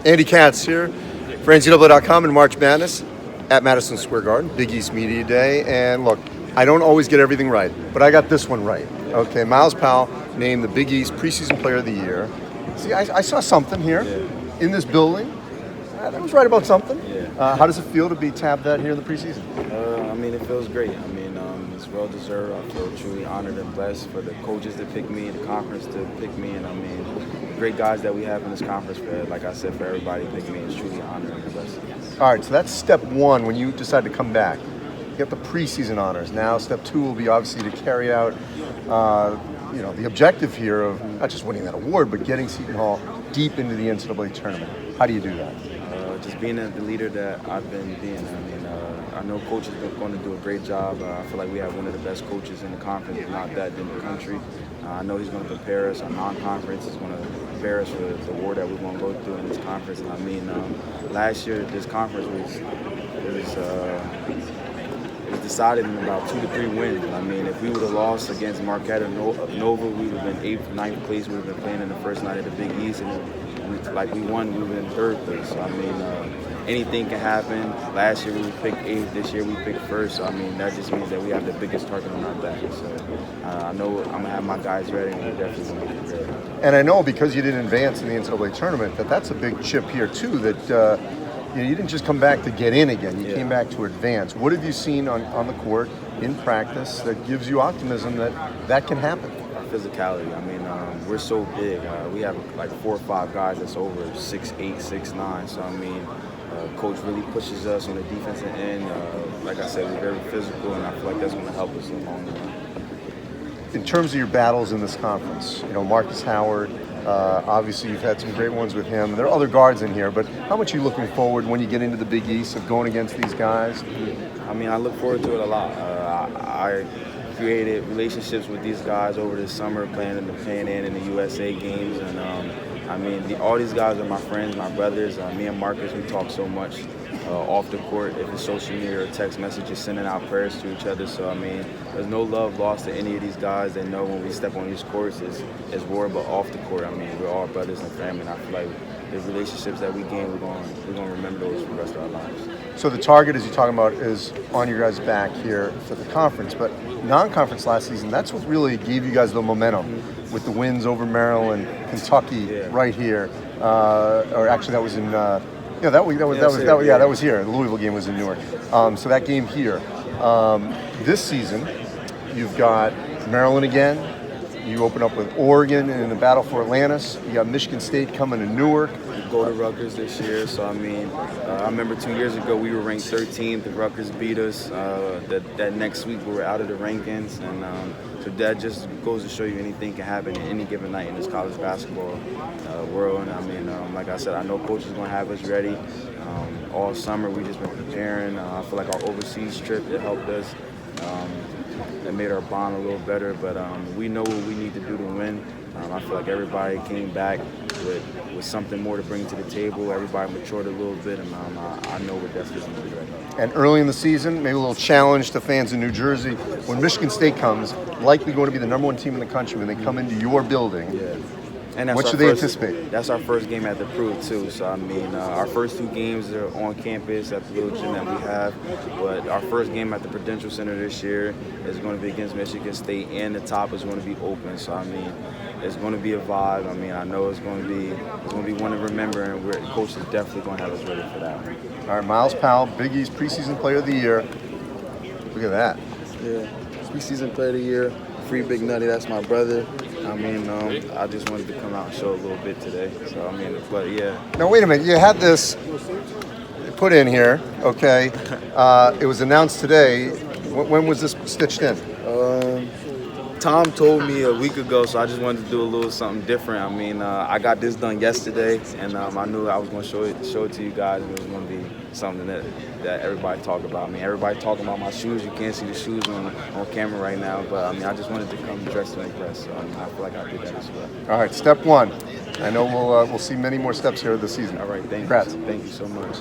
Andy Katz here for NCAA.com and March Madness at Madison Square Garden, Big East Media Day. And look, I don't always get everything right, but I got this one right. Okay, Myles Powell named the Big East Preseason Player of the Year. See, I saw something here in this building. That was right about something. How does it feel to be tabbed that here in the preseason? I mean, it feels great. I mean, it's well deserved. I feel truly honored and blessed for the coaches to pick me, the conference to pick me, and I mean, great guys that we have in this conference. Like I said, for everybody to pick me is truly honored and blessed. All right, so that's step one when you decide to come back. You get the preseason honors. Now, step two will be obviously to carry out, the objective here of not just winning that award, but getting Seton Hall deep into the NCAA tournament. How do you do that? Just being the leader that I've been being. I mean, I know coaches are going to do a great job. I feel like we have one of the best coaches in the conference, if not that, in the country. I know he's going to prepare us. Our non-conference is going to prepare us for the war that we're going to go through in this conference. And I mean, last year this conference was decided in about 2 to 3 wins. I mean, if we would have lost against Marquette or Nova, we would have been 8th, 9th place. We would have been playing in the first night of the Big East, and we won, we were in 3rd place. So I mean, anything can happen. Last year we picked 8th. This year we picked 1st. So I mean, that just means that we have the biggest target on our back. So I know I'm gonna have my guys ready, and we're definitely gonna be prepared. And I know because you didn't advance in the NCAA tournament, that's a big chip here too. That you didn't just come back to get in again. You came back to advance. What have you seen on the court in practice that gives you optimism that can happen? Physicality. I mean, we're so big. We have like 4 or 5 guys that's over 6'8", 6'9". So I mean, coach really pushes us on the defensive end. Like I said, we're very physical, and I feel like that's going to help us in the long run. In terms of your battles in this conference, Marcus Howard. Obviously, you've had some great ones with him. There are other guards in here, but how much are you looking forward when you get into the Big East of going against these guys? I mean, I look forward to it a lot. I created relationships with these guys over the summer, playing in the Pan Am and the USA games, and I mean, all these guys are my friends, my brothers. Me and Marcus, we talk so much off the court, if it's social media or text messages, sending out prayers to each other. So I mean, there's no love lost to any of these guys. They know when we step on these courts, it's war, but off the court, I mean, we're all brothers and family. And I feel like the relationships that we gain, we're going to remember those for the rest of our lives. So the target, as you're talking about, is on your guys' back here for the conference, but non-conference last season, that's what really gave you guys the momentum with the wins over Maryland, Kentucky, right here. Or actually, that was in. That was here. The Louisville game was in Newark. So that game here. This season, you've got Maryland again. You open up with Oregon in the battle for Atlantis. You got Michigan State coming to Newark. We go to Rutgers this year. So I mean, I remember 2 years ago we were ranked 13th. The Rutgers beat us. That next week we were out of the rankings, and so that just goes to show you anything can happen in any given night in this college basketball world. And I mean, like I said, I know coach is going to have us ready. All summer we've just been preparing. I feel like our overseas trip, it helped us. That made our bond a little better, but we know what we need to do to win. I feel like everybody came back with something more to bring to the table. Everybody matured a little bit, and I know we're definitely going to be ready. And early in the season, maybe a little challenge to fans in New Jersey. When Michigan State comes, likely going to be the #1 team in the country when they come into your building. Yeah. And what should they anticipate? That's our first game at the Prue, too. So, I mean, our first 2 games are on campus at the little gym that we have. But our first game at the Prudential Center this year is going to be against Michigan State, and the top is going to be open. So, I mean, it's going to be a vibe. I mean, I know it's going to be one to remember, and the coach is definitely going to have us ready for that one. All right, Myles Powell, Big East Preseason Player of the Year. Look at that. Yeah, preseason Player of the Year. Free Big Nutty, that's my brother. I mean, I just wanted to come out and show a little bit today. So, I mean, but yeah. Now, wait a minute. You had this put in here, okay? It was announced today. When was this stitched in? Tom told me a week ago, so I just wanted to do a little something different. I mean, I got this done yesterday, and I knew I was going to show it to you guys, and it was going to be something that everybody talk about. I mean, everybody talking about my shoes. You can't see the shoes on camera right now, but I mean, I just wanted to come dressed to impress. So I mean, I feel like I did that as well. All right, step one. I know we'll see many more steps here this season. All right, thank Congrats. you. Thank you so much.